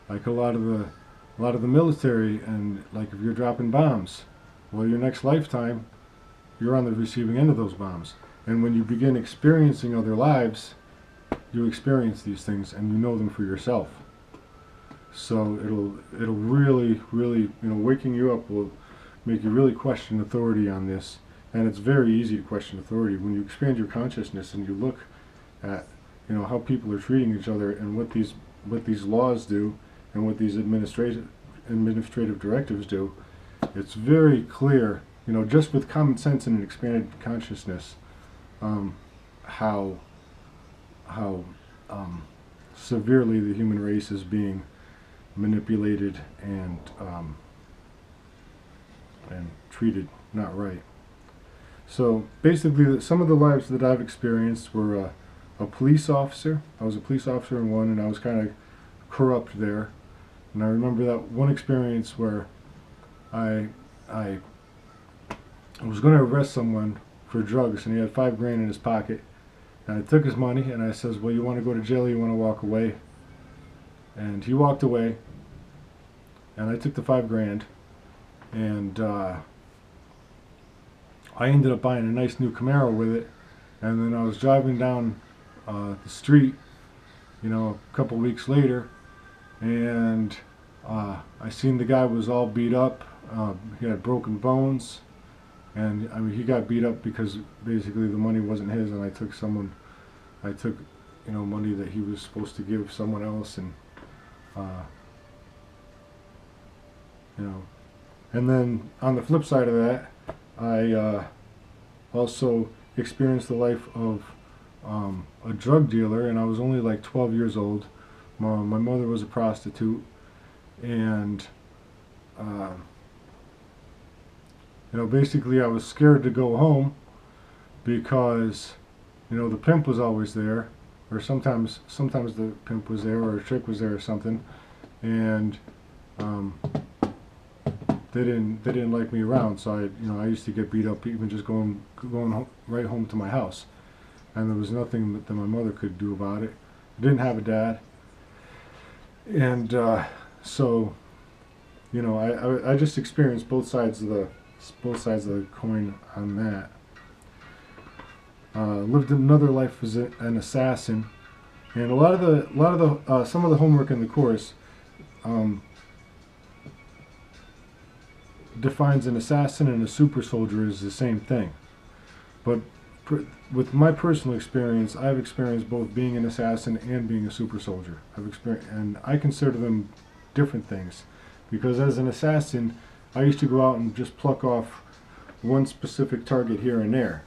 Like a lot of the military, and like if you're dropping bombs, well, your next lifetime, you're on the receiving end of those bombs. And when you begin experiencing other lives, you experience these things and you know them for yourself. So it'll really, really, waking you up will make you really question authority on this. And it's very easy to question authority when you expand your consciousness and you look at, how people are treating each other and what these laws do and what these administrative directives do. It's very clear, just with common sense and an expanded consciousness, how severely the human race is being manipulated and treated not right. So basically, some of the lives that I've experienced were a police officer. I was a police officer in one, and I was kind of corrupt there. And I remember that one experience where I was going to arrest someone for drugs, and he had $5,000 in his pocket. And I took his money, and I says, "Well, you want to go to jail? Or you want to walk away?" And he walked away, and I took the $5,000, and I ended up buying a nice new Camaro with it. And then I was driving down the street, a couple weeks later, and I seen the guy was all beat up. He had broken bones, and I mean he got beat up because basically the money wasn't his, and I took money that he was supposed to give someone else, and and then on the flip side of that, I also experienced the life of a drug dealer, and I was only like 12 years old. My mother was a prostitute, and basically I was scared to go home because the pimp was always there, or sometimes the pimp was there, or a chick was there or something, and they didn't like me around. So I used to get beat up even just going right home to my house, and there was nothing that my mother could do about it. I didn't have a dad, and so I just experienced both sides of the coin on that. Lived another life as an assassin, and some of the homework in the course defines an assassin and a super soldier as the same thing. But with my personal experience, I've experienced both being an assassin and being a super soldier. And I consider them different things, because as an assassin, I used to go out and just pluck off one specific target here and there.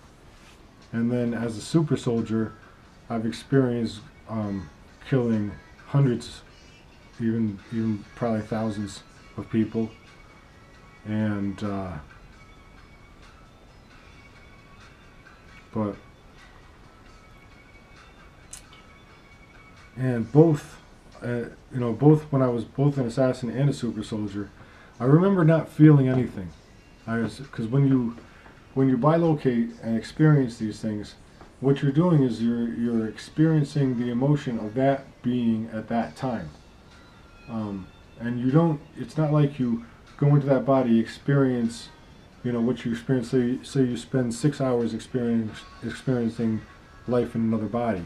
And then as a super soldier, I've experienced killing hundreds, even probably thousands of people. And both when I was both an assassin and a super soldier, I remember not feeling anything. Because when you bilocate and experience these things, what you're doing is you're experiencing the emotion of that being at that time, and you don't. It's not like you go into that body, experience, what you experience. Say you spend 6 hours experiencing life in another body.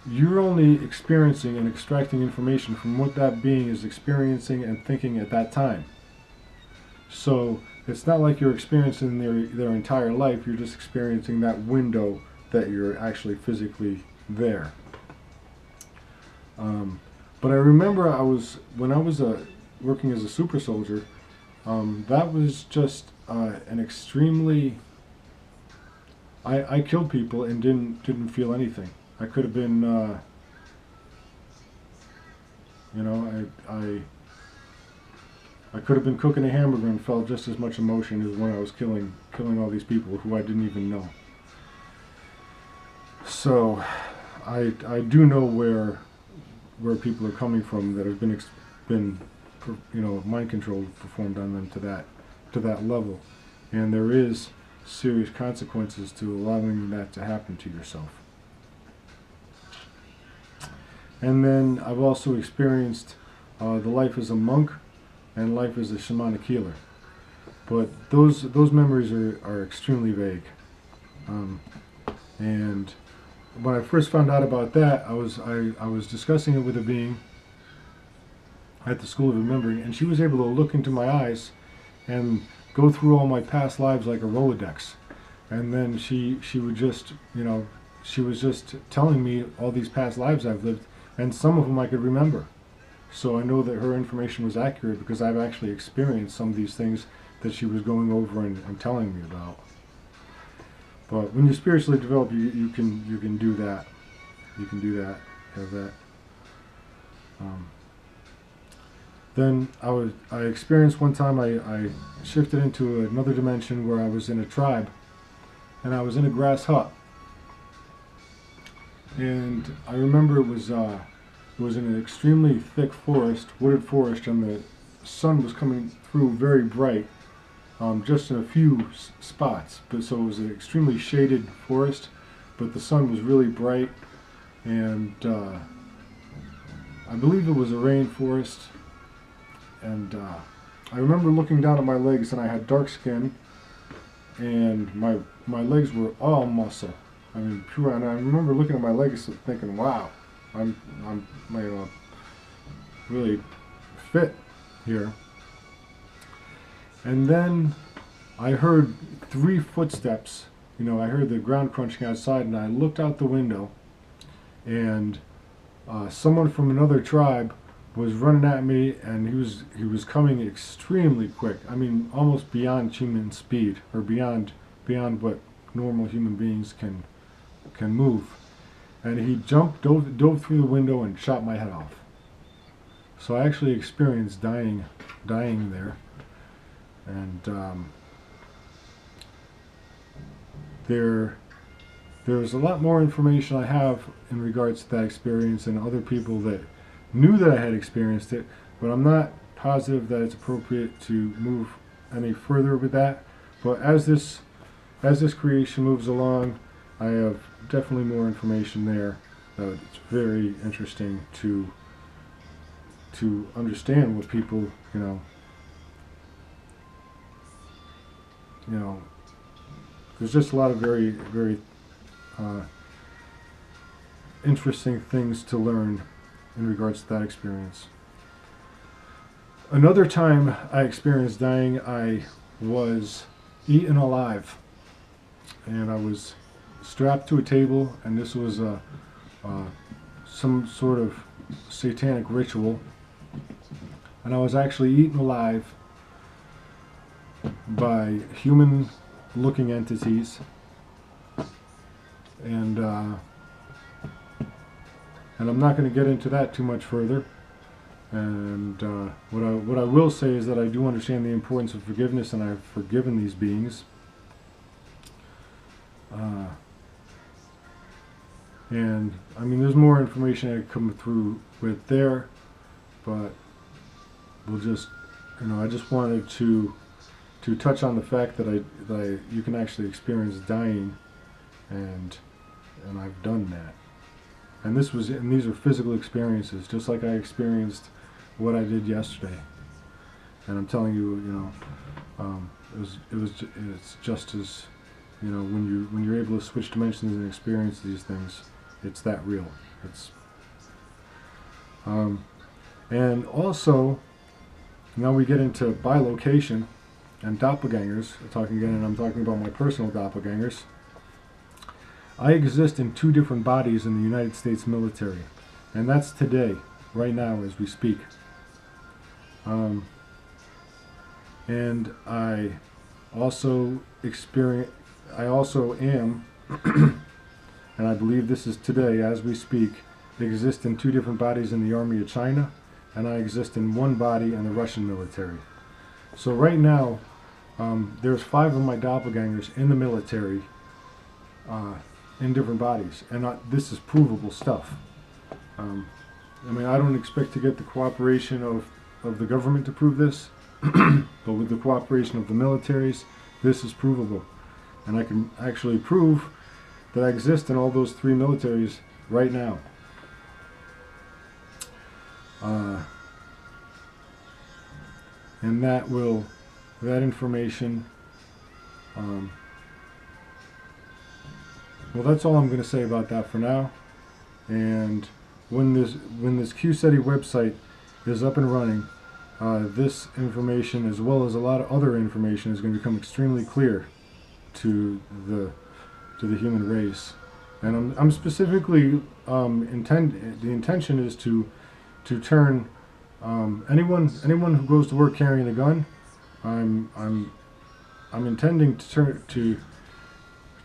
You're only experiencing and extracting information from what that being is experiencing and thinking at that time. So it's not like you're experiencing their entire life. You're just experiencing that window that you're actually physically there. But I remember when I was working as a super soldier, that was just an extremely. I killed people and didn't feel anything. I could have been, I could have been cooking a hamburger and felt just as much emotion as when I was killing all these people who I didn't even know. So, I do know where people are coming from that have been mind control performed on them to that level, and there is serious consequences to allowing that to happen to yourself. And then I've also experienced the life as a monk and life as a shamanic healer. But those memories are extremely vague. And when I first found out about that, I was discussing it with a being at the School of Remembering, and she was able to look into my eyes and go through all my past lives like a Rolodex. And then she would just, she was just telling me all these past lives I've lived, and some of them I could remember. So I know that her information was accurate because I've actually experienced some of these things that she was going over and telling me about. But when you spiritually develop, you can do that. You can do that. Have that. Then I experienced one time I shifted into another dimension where I was in a tribe, and I was in a grass hut. And I remember it was in an extremely thick forest, wooded forest, and the sun was coming through very bright, just in a few spots. But so it was an extremely shaded forest, but the sun was really bright, and I believe it was a rainforest. And I remember looking down at my legs, and I had dark skin, and my legs were all muscle. I mean, pure. And I remember looking at my legs and thinking, "Wow, I'm really fit here." And then I heard 3 footsteps. I heard the ground crunching outside, and I looked out the window, and someone from another tribe was running at me, and he was coming extremely quick. I mean, almost beyond human speed, or beyond what normal human beings can move. And he dove through the window and shot my head off. So I actually experienced dying there. And there's a lot more information I have in regards to that experience, and other people that knew that I had experienced it, but I'm not positive that it's appropriate to move any further with that. But as this creation moves along, I have definitely more information there that it's very interesting to understand what people, there's just a lot of very, very interesting things to learn in regards to that experience. Another time I experienced dying, I was eaten alive, and I was strapped to a table, and this was some sort of satanic ritual, and I was actually eaten alive by human-looking entities, and I'm not going to get into that too much further. And what I will say is that I do understand the importance of forgiveness, and I've forgiven these beings. And I mean, there's more information I could come through with there, but we'll just, I just wanted to touch on the fact that you can actually experience dying, and I've done that. And these are physical experiences, just like I experienced what I did yesterday. And I'm telling you, it's just as, when you're able to switch dimensions and experience these things, it's that real. And also, now we get into bilocation and doppelgangers. I'm talking about my personal doppelgangers. I exist in 2 different bodies in the United States military, and that's today, right now, as we speak. And I also am, and I believe this is today, as we speak, exist in 2 different bodies in the Army of China, and I exist in 1 body in the Russian military. So right now, there's 5 of my doppelgangers in the military, in different bodies, and this is provable stuff. I mean, I don't expect to get the cooperation of the government to prove this, but with the cooperation of the militaries, this is provable. And I can actually prove that I exist in all those 3 militaries right now. and that information. Well, that's all I'm going to say about that for now. And when this QSETI website is up and running, this information, as well as a lot of other information, is going to become extremely clear to the human race. And I'm specifically the intention is to turn anyone who goes to work carrying a gun. I'm intending to turn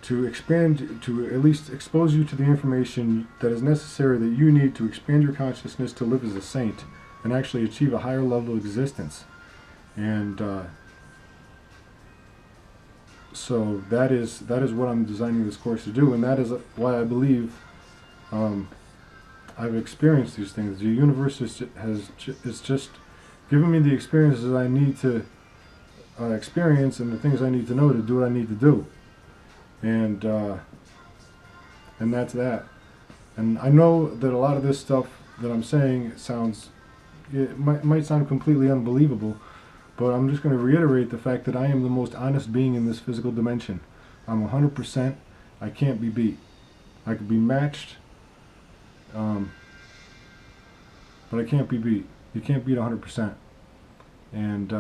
to expand, to at least expose you to the information that is necessary that you need to expand your consciousness to live as a saint and actually achieve a higher level of existence. And so that is what I'm designing this course to do, and that is why I believe I've experienced these things. The universe is just giving me the experiences I need to experience and the things I need to know to do what I need to do. And that's that. And I know that a lot of this stuff that I'm saying might sound completely unbelievable, but I'm just going to reiterate the fact that I am the most honest being in this physical dimension. I'm 100%. I can't be beat. I could be matched, but I can't be beat. You can't beat 100%. And